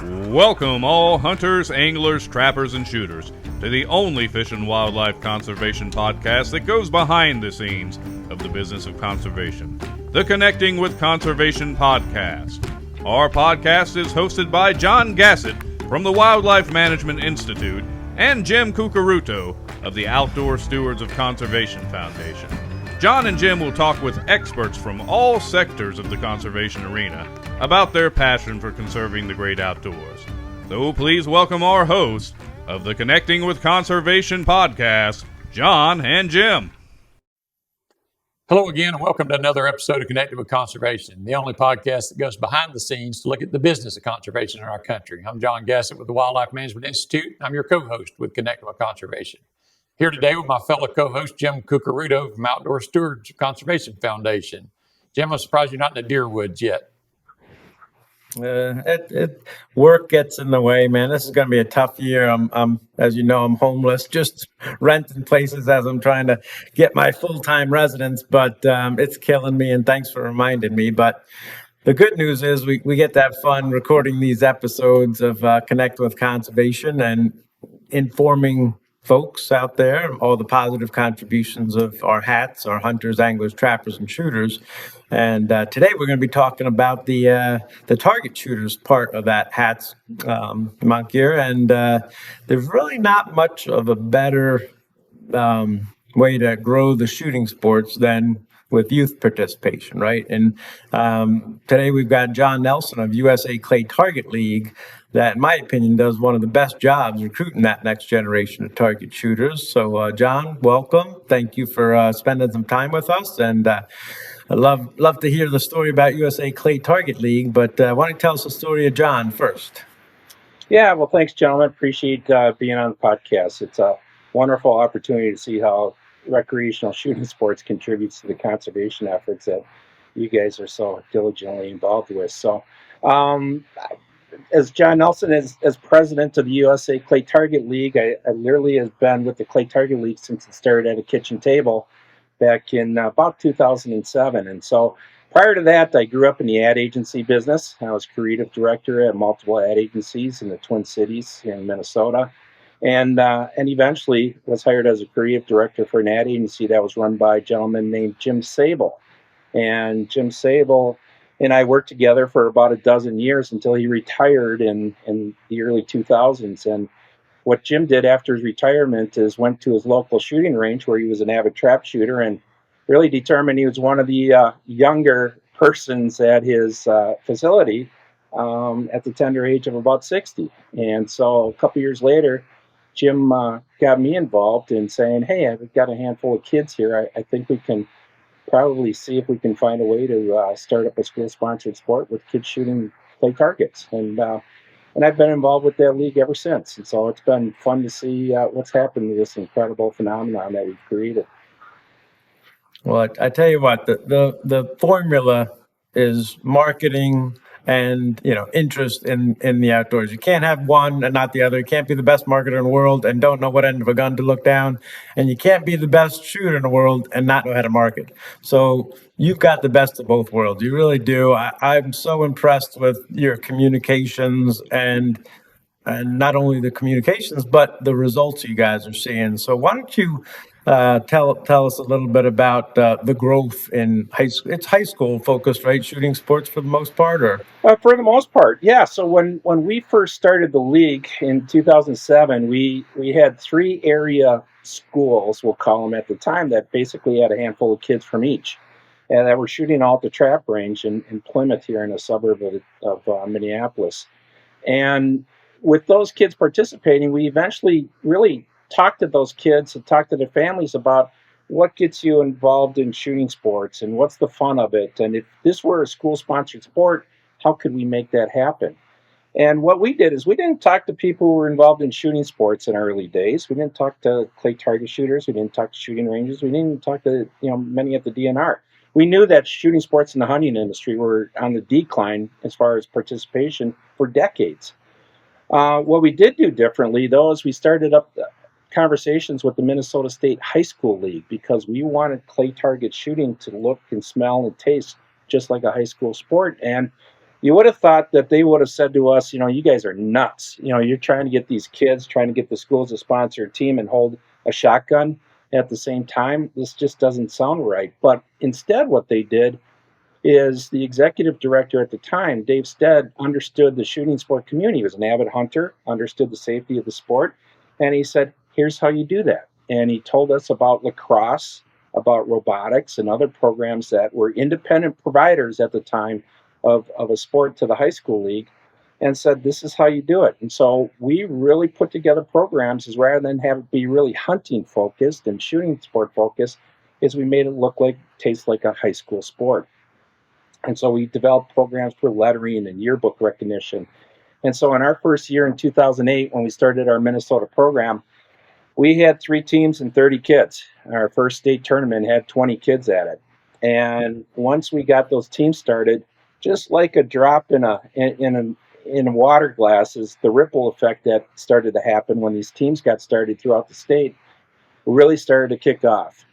Welcome all hunters, anglers, trappers, and shooters to the only fish and wildlife conservation podcast that goes behind the scenes of the business of conservation, the Connecting with Conservation podcast. Our podcast is hosted by Jon Gassett from the Wildlife Management Institute and Jim Curcuruto of the Outdoor Stewards of Conservation Foundation. Jon and Jim will talk with experts from all sectors of the conservation arena about their passion for conserving the great outdoors. So please welcome our hosts of the Connecting with Conservation podcast, Jon and Jim. Hello again, and welcome to another episode of Connected with Conservation, the only podcast that goes behind the scenes to look at the business of conservation in our country. I'm Jon Gassett with the Wildlife Management Institute. I'm your co-host with Connected with Conservation. Here today with my fellow co-host, Jim Curcuruto from Outdoor Stewards of Conservation Foundation. Jim, I'm surprised you're not in the deer woods yet. Work gets in the way, man. This is going to be a tough year. As you know, I'm homeless, just renting places as I'm trying to get my full-time residence, but it's killing me, and thanks for reminding me. But the good news is we get to have fun recording these episodes of Connect with Conservation and informing folks out there all the positive contributions of our hats, our hunters, anglers, trappers, and shooters. And today we're going to be talking about the target shooters part of that hats month gear. And there's really not much of a better way to grow the shooting sports than with youth participation, right? And today we've got Jon Nelson of USA Clay Target League that, in my opinion, does one of the best jobs recruiting that next generation of target shooters. So, Jon, welcome. Thank you for spending some time with us. And I love to hear the story about USA Clay Target League, but why don't you tell us the story of Jon first? Yeah, well, thanks, gentlemen. Appreciate being on the podcast. It's a wonderful opportunity to see how recreational shooting sports contributes to the conservation efforts that you guys are so diligently involved with. So, as Jon Nelson, as president of the USA Clay Target League, I literally have been with the Clay Target League since it started at a kitchen table back in about 2007. And so prior to that, I grew up in the ad agency business. I was creative director at multiple ad agencies in the Twin Cities in Minnesota. And eventually was hired as a creative director for an ad agency that was run by a gentleman named Jim Sable. And Jim Sable and I worked together for about a dozen years until he retired in the early 2000s. And what Jim did after his retirement is went to his local shooting range where he was an avid trap shooter and really determined he was one of the younger persons at his facility at the tender age of about 60. And so a couple years later, Jim got me involved in saying, hey, I've got a handful of kids here. I think we can probably see if we can find a way to start up a school-sponsored sport with kids shooting clay targets. And I've been involved with that league ever since. And so it's been fun to see what's happened to this incredible phenomenon that we've created. Well, I tell you what, the formula is marketing and, interest in the outdoors. You can't have one and not the other. You can't be the best marketer in the world and don't know what end of a gun to look down. And you can't be the best shooter in the world and not know how to market. So you've got the best of both worlds. You really do. I'm so impressed with your communications and not only the communications, but the results you guys are seeing. So why don't you tell us a little bit about the growth in high school. It's high school focused, right? Shooting sports for the most part, or for the most part, yeah. So when we first started the league in 2007, we had 3 area schools, we'll call them at the time, that basically had a handful of kids from each, and that were shooting all at the trap range in Plymouth here in a suburb of Minneapolis. And with those kids participating, we eventually really talk to those kids and talk to their families about what gets you involved in shooting sports and what's the fun of it. And if this were a school-sponsored sport, how could we make that happen? And what we did is we didn't talk to people who were involved in shooting sports in early days. We didn't talk to clay target shooters. We didn't talk to shooting ranges. We didn't talk to many at the DNR. We knew that shooting sports in the hunting industry were on the decline as far as participation for decades. What we did do differently, though, is we started up conversations with the Minnesota State High School League because we wanted clay target shooting to look and smell and taste just like a high school sport. And You would have thought that they would have said to us, you guys are nuts. You're trying to get these kids, trying to get the schools to sponsor a team and hold a shotgun at the same time. This just doesn't sound right. But instead, what they did is the executive director at the time, Dave Stead, understood the shooting sport community. He was an avid hunter, understood the safety of the sport, and he said, here's how you do that. And he told us about lacrosse, about robotics, and other programs that were independent providers at the time of a sport to the high school league, and said, this is how you do it. And so we really put together programs, as rather than have it be really hunting focused and shooting sport focused, is we made it look like, taste like a high school sport. And so we developed programs for lettering and yearbook recognition. And so in our first year in 2008, when we started our Minnesota program, we had 3 teams and 30 kids. Our first state tournament had 20 kids at it. And once we got those teams started, just like a drop in a water glass, is the ripple effect that started to happen when these teams got started throughout the state really started to kick off.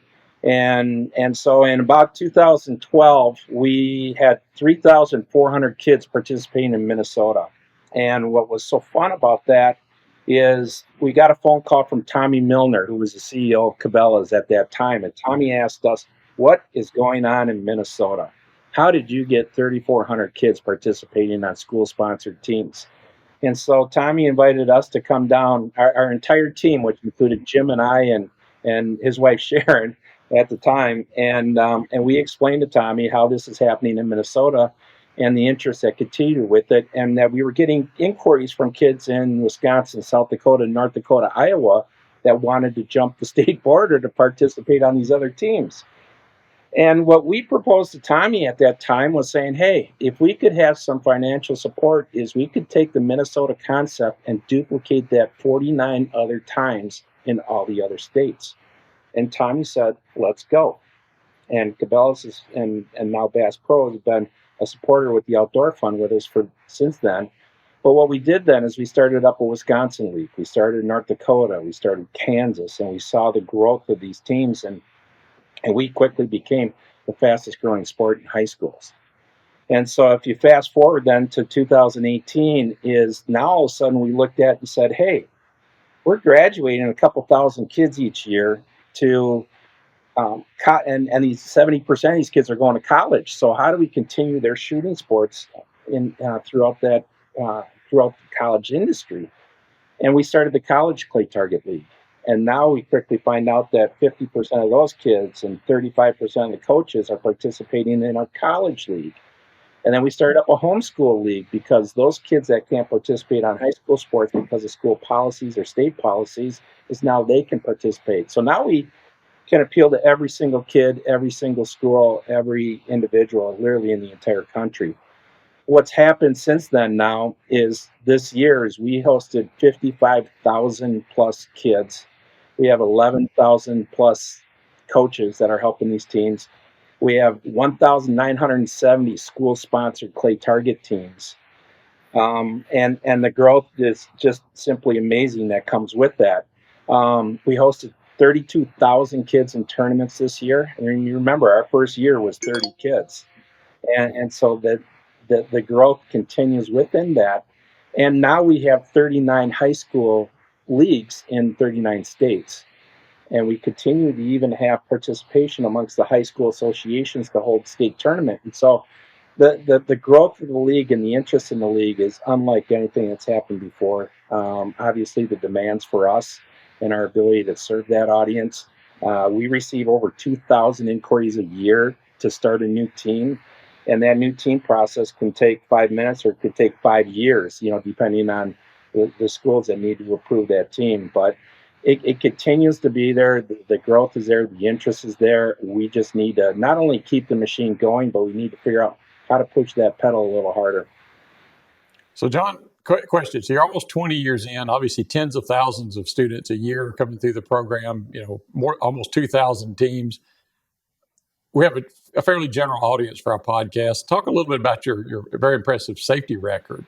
And so in about 2012, we had 3,400 kids participating in Minnesota. And what was so fun about that is we got a phone call from Tommy Milner, who was the CEO of Cabela's at that time. And Tommy asked us, what is going on in Minnesota? How did you get 3,400 kids participating on school-sponsored teams? And so Tommy invited us to come down, our entire team, which included Jim and I and his wife Sharon at the time, and we explained to Tommy how this is happening in Minnesota and the interest that continued with it, and that we were getting inquiries from kids in Wisconsin, South Dakota, North Dakota, Iowa that wanted to jump the state border to participate on these other teams. And what we proposed to Tommy at that time was saying, hey, if we could have some financial support, is we could take the Minnesota concept and duplicate that 49 other times in all the other states. And Tommy said, let's go. And Cabela's and now Bass Pro has been a supporter with the Outdoor Fund with us since then. But what we did then is we started up a Wisconsin league. We started North Dakota. We started Kansas. And we saw the growth of these teams. And we quickly became the fastest growing sport in high schools. And so if you fast forward then to 2018, is now all of a sudden we looked at and said, hey, we're graduating a couple thousand kids each year to, and these 70% of these kids are going to college. So how do we continue their shooting sports throughout the college industry? And we started the College Clay Target League. And now we quickly find out that 50% of those kids and 35% of the coaches are participating in our college league. And then we started up a homeschool league, because those kids that can't participate on high school sports because of school policies or state policies, is now they can participate. So now we can appeal to every single kid, every single school, every individual, literally in the entire country. What's happened since then now is this year is we hosted 55,000 plus kids. We have 11,000 plus coaches that are helping these teams. We have 1,970 school-sponsored clay target teams. And the growth is just simply amazing that comes with that. We hosted 32,000 kids in tournaments this year. And you remember, our first year was 30 kids. And so the growth continues within that. And now we have 39 high school leagues in 39 states. And we continue to even have participation amongst the high school associations to hold state tournament. And so the growth of the league and the interest in the league is unlike anything that's happened before. Obviously, the demands for us and our ability to serve that audience. We receive over 2,000 inquiries a year to start a new team. And that new team process can take 5 minutes or it could take 5 years, depending on the schools that need to approve that team. But it continues to be there. The growth is there. The interest is there. We just need to not only keep the machine going, but we need to figure out how to push that pedal a little harder. So, John, question. So you're almost 20 years in, obviously tens of thousands of students a year coming through the program, almost 2,000 teams. We have a fairly general audience for our podcast. Talk a little bit about your very impressive safety record.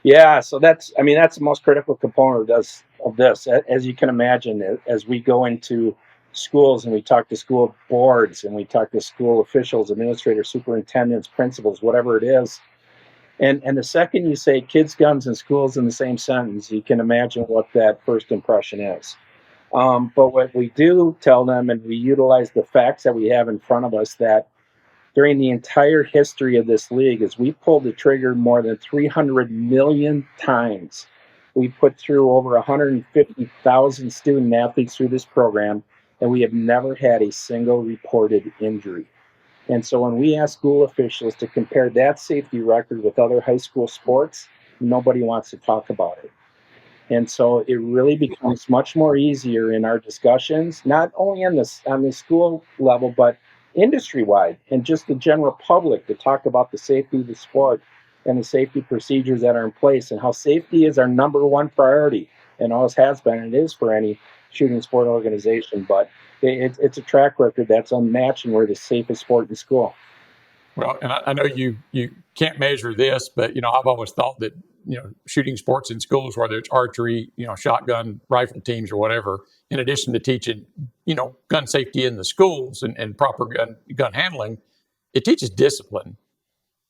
Yeah, so that's the most critical component of this. As you can imagine, as we go into schools and we talk to school boards and we talk to school officials, administrators, superintendents, principals, whatever it is, And the second you say kids, guns, and schools in the same sentence, you can imagine what that first impression is. But what we do tell them, and we utilize the facts that we have in front of us, that during the entire history of this league, is we pulled the trigger more than 300 million times. We've put through over 150,000 student athletes through this program, and we have never had a single reported injury. And so when we ask school officials to compare that safety record with other high school sports, nobody wants to talk about it. And so it really becomes much more easier in our discussions, not only on the school level, but industry-wide and just the general public, to talk about the safety of the sport and the safety procedures that are in place, and how safety is our number one priority, and always has been, and it is for any shooting sport organization. But it's a track record that's unmatched, and we're the safest sport in school. Well, and I know you can't measure this, but I've always thought that shooting sports in schools, whether it's archery, shotgun rifle teams or whatever, in addition to teaching gun safety in the schools and proper gun handling, it teaches discipline,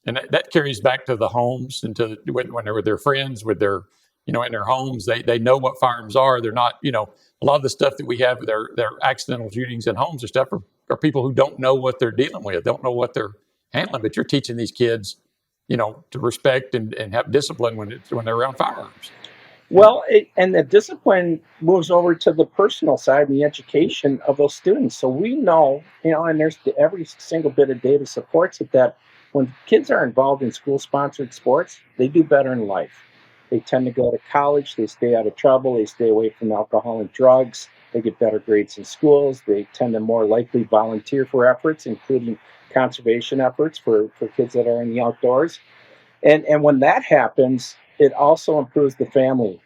and that carries back to the homes and to when they're with their friends, with their in their homes. They know what firearms are. They're not a lot of the stuff that we have, their accidental shootings in homes and stuff are people who don't know what they're dealing with, don't know what they're handling. But you're teaching these kids, to respect and have discipline when they're around firearms. Well, and the discipline moves over to the personal side and the education of those students. So we know, and there's every single bit of data supports it, that when kids are involved in school-sponsored sports, they do better in life. They tend to go to college, they stay out of trouble, they stay away from alcohol and drugs, they get better grades in schools, they tend to more likely volunteer for efforts, including conservation efforts for kids that are in the outdoors. And when that happens, it also improves the family,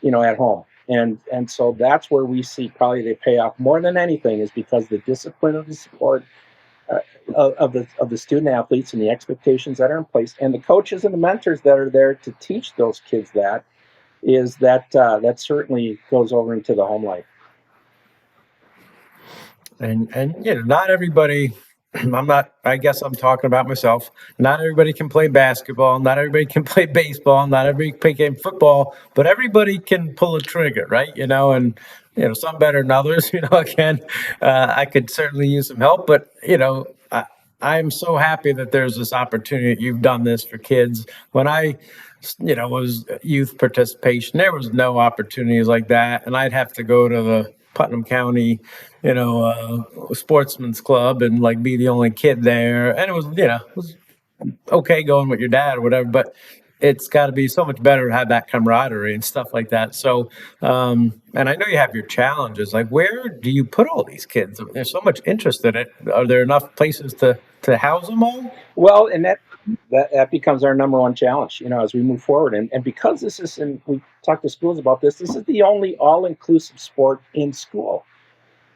at home. And so that's where we see probably the payoff more than anything, is because the discipline of the support of the student athletes and the expectations that are in place, and the coaches and the mentors that are there to teach those kids that certainly goes over into the home life. And not everybody. I guess I'm talking about myself. Not everybody can play basketball. Not everybody can play baseball. Not everybody can play football. But everybody can pull a trigger, right? And some better than others. Again, I could certainly use some help. But I'm so happy that there's this opportunity. You've done this for kids. When I was youth participation, there was no opportunities like that, and I'd have to go to the Putnam County, sportsman's club and be the only kid there. And it was okay going with your dad or whatever, but it's got to be so much better to have that camaraderie and stuff like that. So, and I know you have your challenges. Where do you put all these kids? There's so much interest in it. Are there enough places to house them all? Well, and that becomes our number one challenge, as we move forward. And because this is, and we talk to schools about this is the only all-inclusive sport in school.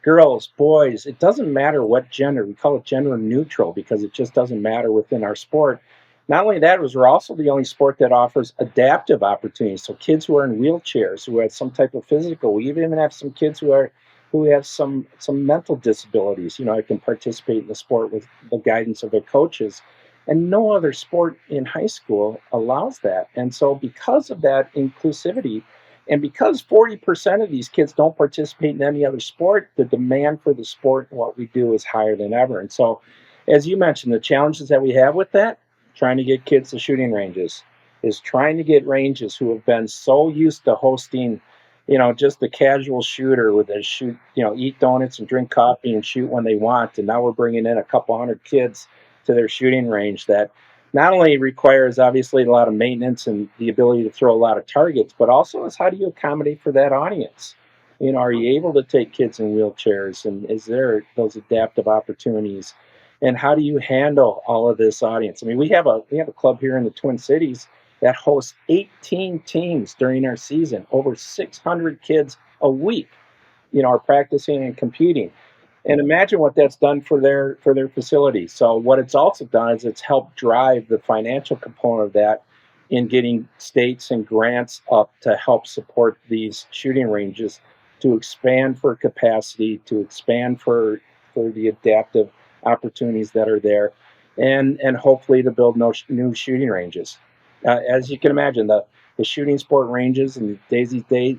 Girls, boys, it doesn't matter what gender. We call it gender neutral because it just doesn't matter within our sport. Not only that, we're also the only sport that offers adaptive opportunities. So kids who are in wheelchairs, who have some type of physical, we even have some kids who have some mental disabilities, can participate in the sport with the guidance of their coaches. And no other sport in high school allows that. And so because of that inclusivity, and because 40% of these kids don't participate in any other sport, the demand for the sport and what we do is higher than ever. And so, as you mentioned, the challenges that we have with that, trying to get kids to shooting ranges, is trying to get ranges who have been so used to hosting, just the casual shooter where they shoot, eat donuts and drink coffee and shoot when they want. And now we're bringing in a couple hundred kids to their shooting range that not only requires obviously a lot of maintenance and the ability to throw a lot of targets, but also is how do you accommodate for that audience? Are you able to take kids in wheelchairs, and is there those adaptive opportunities? And how do you handle all of this audience? I mean, we have a club here in the Twin Cities that hosts 18 teams during our season, over 600 kids a week, are practicing and competing. And imagine what that's done for their facility. So what it's also done is it's helped drive the financial component of that in getting states and grants up to help support these shooting ranges, to expand for capacity, to expand for the adaptive opportunities that are there, and hopefully to build new shooting ranges. As you can imagine, the shooting sport ranges and these days,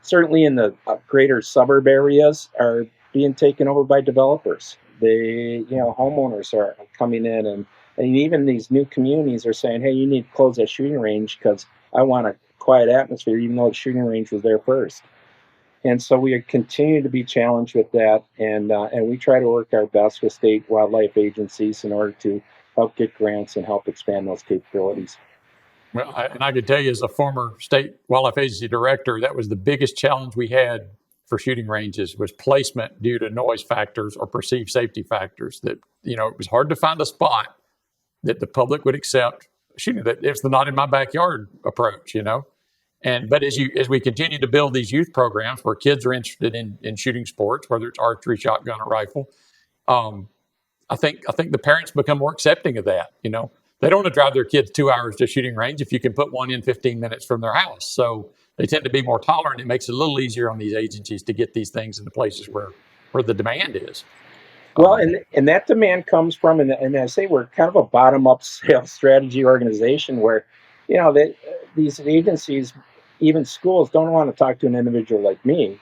certainly in the greater suburb areas, are being taken over by developers. Homeowners are coming in, and even these new communities are saying, hey, you need to close that shooting range because I want a quiet atmosphere, even though the shooting range was there first. And so we continue to be challenged with that, and we try to work our best with state wildlife agencies in order to help get grants and help expand those capabilities. Well, I could tell you, as a former state wildlife agency director, that was the biggest challenge we had for shooting ranges was placement due to noise factors or perceived safety factors. That it was hard to find a spot that the public would accept shooting. That it's the not in my backyard approach, but as we continue to build these youth programs where kids are interested in shooting sports, whether it's archery, shotgun, or rifle, I think the parents become more accepting of that. They don't want to drive their kids 2 hours to a shooting range if you can put one in 15 minutes from their house. So they tend to be more tolerant. It makes it a little easier on these agencies to get these things in the places where the demand is. Well, and that demand comes from, and I say we're kind of a bottom-up sales strategy organization where, these agencies, even schools, don't want to talk to an individual like me.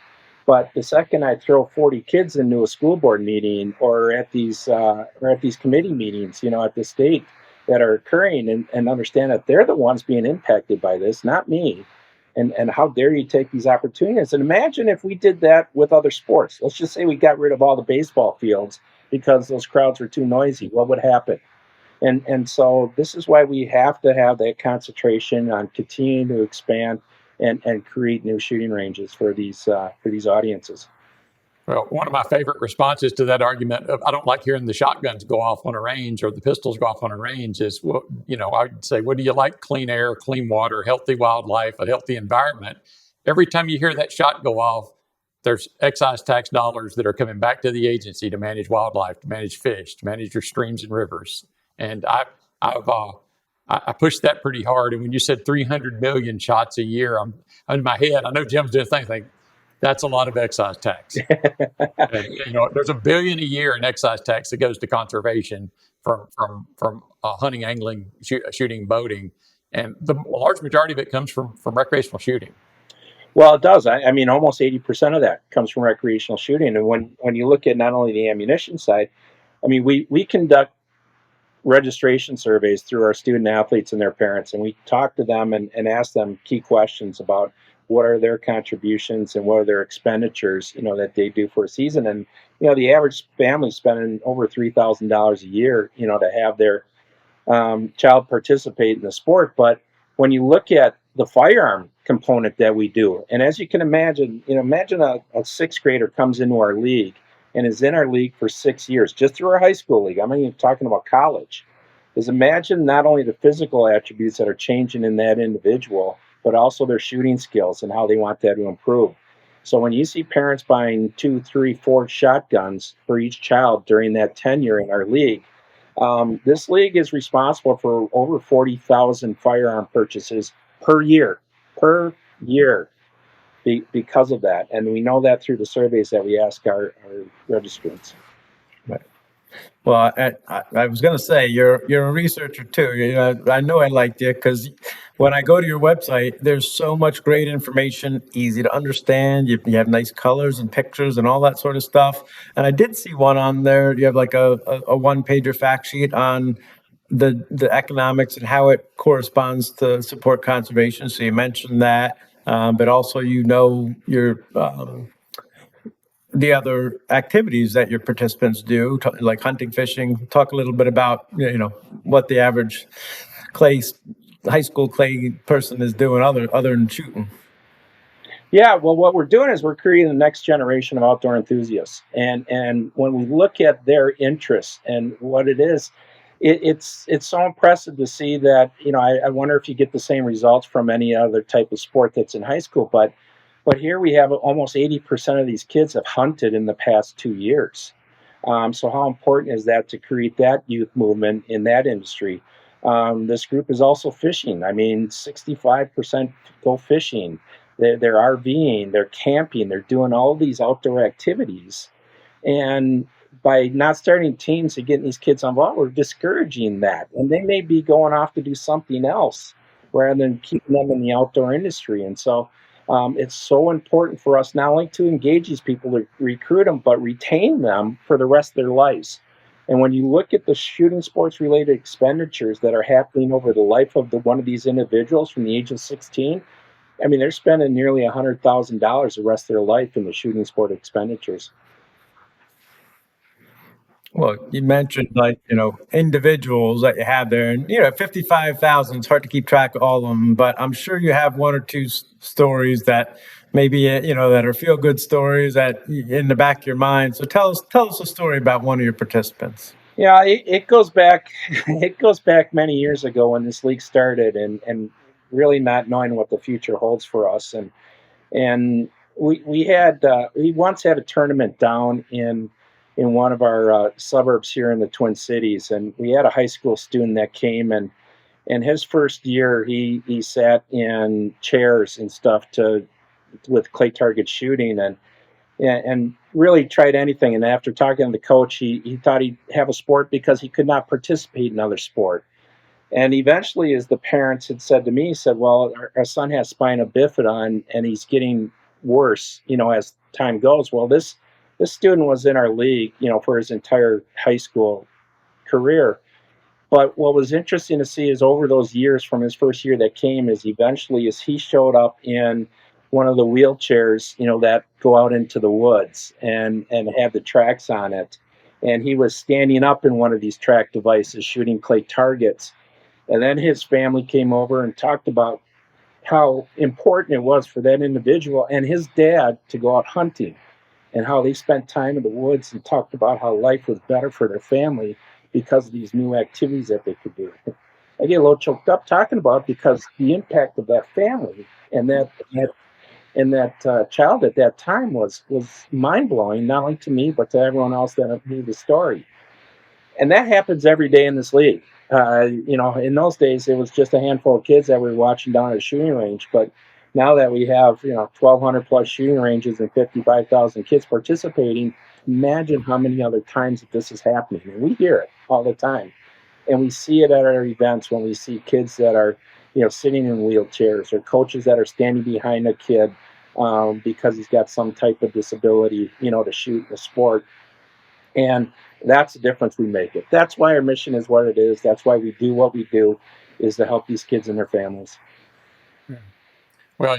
But the second I throw 40 kids into a school board meeting or at these committee meetings, at the state that are occurring, and understand that they're the ones being impacted by this, not me. And how dare you take these opportunities? And imagine if we did that with other sports. Let's just say we got rid of all the baseball fields because those crowds were too noisy. What would happen? And so this is why we have to have that concentration on continuing to expand and create new shooting ranges for these audiences. Well, one of my favorite responses to that argument of I don't like hearing the shotguns go off on a range or the pistols go off on a range is, I'd say, what do you like? Clean air, clean water, healthy wildlife, a healthy environment. Every time you hear that shot go off, there's excise tax dollars that are coming back to the agency to manage wildlife, to manage fish, to manage your streams and rivers. And I pushed that pretty hard. And when you said 300 million shots a year, I'm in my head. I know Jim's doing the thing. That's a lot of excise tax. And, there's $1 billion a year in excise tax that goes to conservation from hunting, angling, shooting, boating, and the large majority of it comes from recreational shooting. Well, it does. I mean, almost 80% of that comes from recreational shooting. And when you look at not only the ammunition side, I mean, we conduct registration surveys through our student athletes and their parents, and we talk to them and ask them key questions about what are their contributions and what are their expenditures, that they do for a season. And, the average family spending over $3,000 a year, to have their child participate in the sport. But when you look at the firearm component that we do, and as you can imagine, imagine a sixth grader comes into our league and is in our league for 6 years, just through our high school league. I'm not even talking about college. Is imagine not only the physical attributes that are changing in that individual, but also their shooting skills and how they want that to improve. So when you see parents buying 2, 3, 4 shotguns for each child during that tenure in our league, this league is responsible for over 40,000 firearm purchases per year, because of that. And we know that through the surveys that we ask our registrants. Right. Well, I was going to say you're a researcher too. I know I liked you because when I go to your website, there's so much great information, easy to understand. You have nice colors and pictures and all that sort of stuff. And I did see one on there. You have like a one-pager fact sheet on the economics and how it corresponds to support conservation. So you mentioned that, but also your the other activities that your participants do, like hunting, fishing. Talk a little bit about what the average high school clay person is doing other than shooting. Yeah, well, what we're doing is we're creating the next generation of outdoor enthusiasts, and when we look at their interests and what it is, it's so impressive to see that. I wonder if you get the same results from any other type of sport that's in high school, but here we have almost 80% of these kids have hunted in the past 2 years. So how important is that to create that youth movement in that industry? This group is also fishing. I mean, 65% go fishing. They're RVing, they're camping, they're doing all these outdoor activities. And by not starting teams and getting these kids involved, we're discouraging that. And they may be going off to do something else. rather than keeping them in the outdoor industry. And so it's so important for us not only to engage these people, to recruit them, but retain them for the rest of their lives. And when you look at the shooting sports related expenditures that are happening over the life of one of these individuals from the age of 16, I mean, they're spending nearly $100,000 the rest of their life in the shooting sport expenditures. Well, you mentioned individuals that you have there, and 55,000. It's hard to keep track of all of them, but I'm sure you have one or two stories that maybe that are feel good stories that in the back of your mind. So tell us a story about one of your participants. Yeah, it goes back it goes back many years ago when this league started, and really not knowing what the future holds for us, and we once had a tournament down in one of our suburbs here in the Twin Cities, and we had a high school student that came, and his first year he sat in chairs and stuff with clay target shooting, and really tried anything. And after talking to the coach, he thought he'd have a sport because he could not participate in other sport. And eventually, as the parents had said to me, he said, well, our son has spina bifida, and he's getting worse, as time goes. Well, this student was in our league, for his entire high school career. But what was interesting to see is over those years from his first year that came is eventually as he showed up in one of the wheelchairs, that go out into the woods and have the tracks on it. And he was standing up in one of these track devices shooting clay targets. And then his family came over and talked about how important it was for that individual and his dad to go out hunting, and how they spent time in the woods and talked about how life was better for their family because of these new activities that they could do. I get a little choked up talking about it because the impact of that family and that child at that time was mind-blowing, not only to me, but to everyone else that knew the story. And that happens every day in this league. In those days, it was just a handful of kids that we were watching down at a shooting range. But now that we have, 1,200 plus shooting ranges and 55,000 kids participating, imagine how many other times that this is happening. And we hear it all the time. And we see it at our events when we see kids that are, sitting in wheelchairs, or coaches that are standing behind a kid because he's got some type of disability, to shoot the sport. And that's the difference we make it. That's why our mission is what it is. That's why we do what we do, is to help these kids and their families. Well,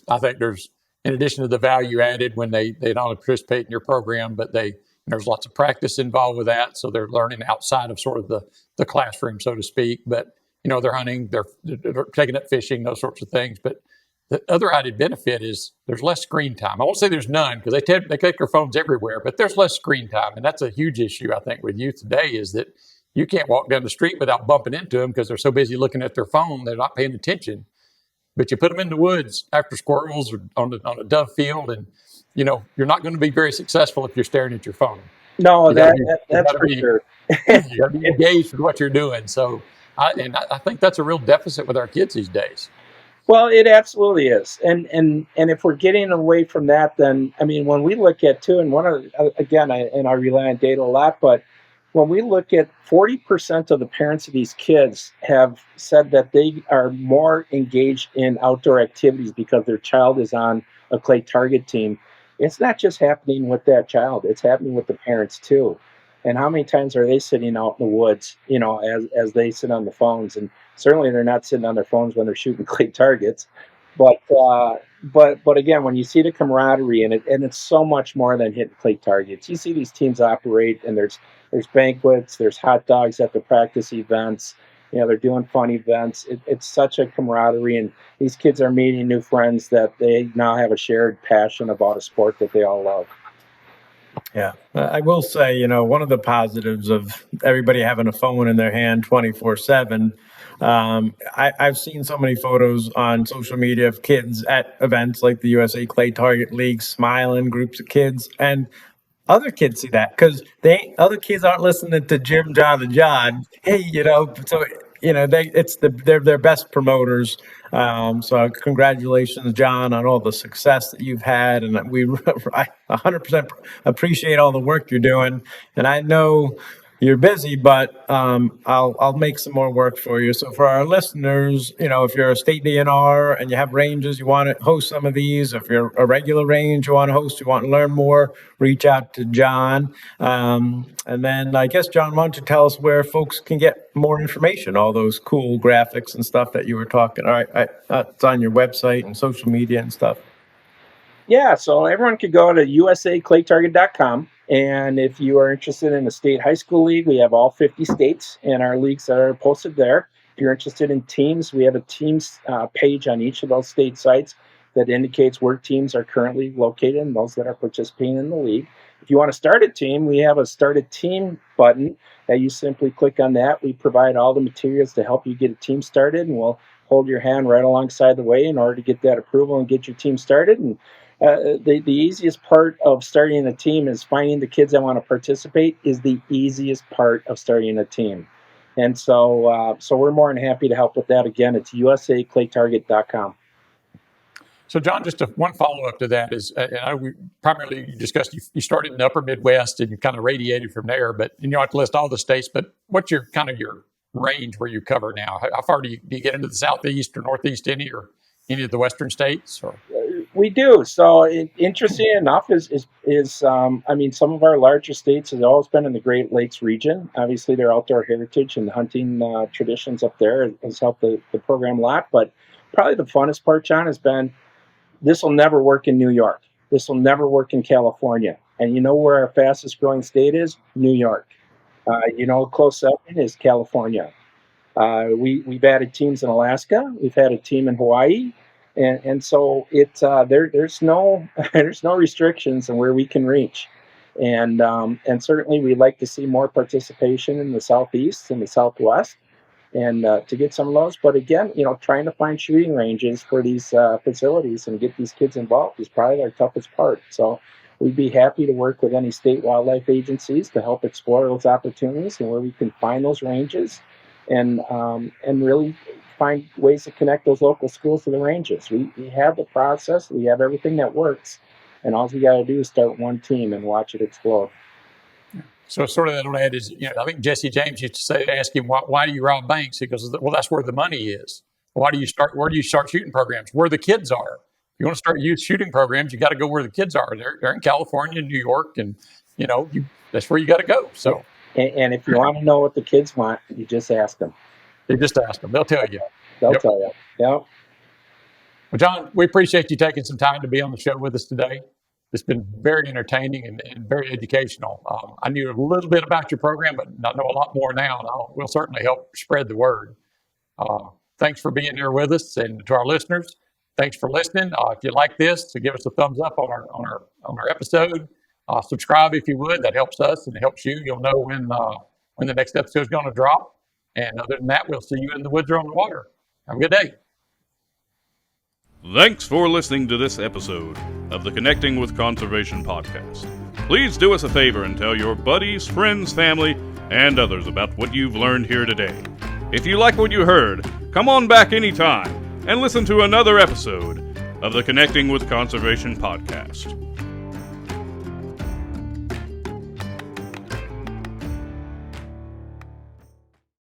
I think there's, in addition to the value added when they not only participate in your program, but there's lots of practice involved with that. So they're learning outside of sort of the classroom, so to speak. But, they're hunting, they're taking up fishing, those sorts of things. But the other added benefit is there's less screen time. I won't say there's none, because they take their phones everywhere, but there's less screen time. And that's a huge issue, I think, with youth today, is that you can't walk down the street without bumping into them because they're so busy looking at their phone, they're not paying attention. But you put them in the woods after squirrels or on a dove field, and you're not going to be very successful if you're staring at your phone. No, that's for sure. You got to be engaged with what you're doing. So, I think that's a real deficit with our kids these days. Well, it absolutely is, and if we're getting away from that, then when we look at too, and I rely on data a lot, but when we look at 40% of the parents of these kids have said that they are more engaged in outdoor activities because their child is on a clay target team. It's not just happening with that child, it's happening with the parents too. And how many times are they sitting out in the woods, as they sit on the phones? And certainly they're not sitting on their phones when they're shooting clay targets. But again, when you see the camaraderie in it, and it's so much more than hitting clay targets. You see these teams operate, and there's banquets, there's hot dogs at the practice events. They're doing fun events. It's such a camaraderie, and these kids are meeting new friends that they now have a shared passion about a sport that they all love. Yeah, I will say, one of the positives of everybody having a phone in their hand 24/7. I've seen so many photos on social media of kids at events like the USA Clay Target League, smiling groups of kids, and other kids see that because other kids aren't listening to Jim, John, and John. Hey, so they're their best promoters. So congratulations, John, on all the success that you've had, and I 100% appreciate all the work you're doing. And I know you're busy, but I'll make some more work for you. So for our listeners, if you're a state DNR and you have ranges, you want to host some of these. If you're a regular range you want to host, you want to learn more, reach out to John. And then I guess, John, why don't you tell us where folks can get more information, all those cool graphics and stuff that you were talking. All right, it's on your website and social media and stuff. Yeah, so everyone could go to usaclaytarget.com. And if you are interested in the state high school league, we have all 50 states and our leagues that are posted there. If you're interested in teams, we have a teams page on each of those state sites that indicates where teams are currently located and those that are participating in the league. If you want to start a team, we have a start a team button that you simply click on that. We provide all the materials to help you get a team started, and we'll hold your hand right alongside the way in order to get that approval and get your team started. And the easiest part of starting a team is finding the kids that want to participate is the easiest part of starting a team. And so we're more than happy to help with that. Again, it's usaclaytarget.com. So, John, just one follow-up to that is, we primarily discussed you started in the upper Midwest and you kind of radiated from there, but you don't have to list all the states, but what's your range where you cover now? How far do you get into the Southeast or Northeast, any of the Western states? Or? We do. So interesting enough is some of our larger states has always been in the Great Lakes region. Obviously, their outdoor heritage and hunting traditions up there has helped the program a lot. But probably the funnest part, John, has been this will never work in New York. This will never work in California. And you know where our fastest growing state is? New York. Close second is California. We've added teams in Alaska. We've had a team in Hawaii. And so there's no restrictions on where we can reach, and certainly we'd like to see more participation in the Southeast and the Southwest, and to get some of those. But again, trying to find shooting ranges for these facilities and get these kids involved is probably our toughest part. So we'd be happy to work with any state wildlife agencies to help explore those opportunities and where we can find those ranges, and really find ways to connect those local schools to the ranges. We have the process, we have everything that works, and all we got to do is start one team and watch it explode. So sort of that'll add is, I think Jesse James used to ask him, why do you rob banks? He goes, well, that's where the money is. Where do you start shooting programs? Where the kids are. If you want to start youth shooting programs, you got to go where the kids are. They're in California, New York, and that's where you got to go. So, and if you want to know what the kids want, you just ask them. You just ask them. They'll tell you. They'll tell you. Yep. Well, John, we appreciate you taking some time to be on the show with us today. It's been very entertaining and very educational. I knew a little bit about your program, but I know a lot more now, and we'll certainly help spread the word. Thanks for being here with us, and to our listeners, thanks for listening. If you like this, so give us a thumbs up on our episode. Subscribe if you would. That helps us and it helps you. You'll know when the next episode is going to drop. And other than that, we'll see you in the woods or on the water. Have a good day. Thanks for listening to this episode of the Connecting with Conservation podcast. Please do us a favor and tell your buddies, friends, family, and others about what you've learned here today. If you like what you heard, come on back anytime and listen to another episode of the Connecting with Conservation podcast.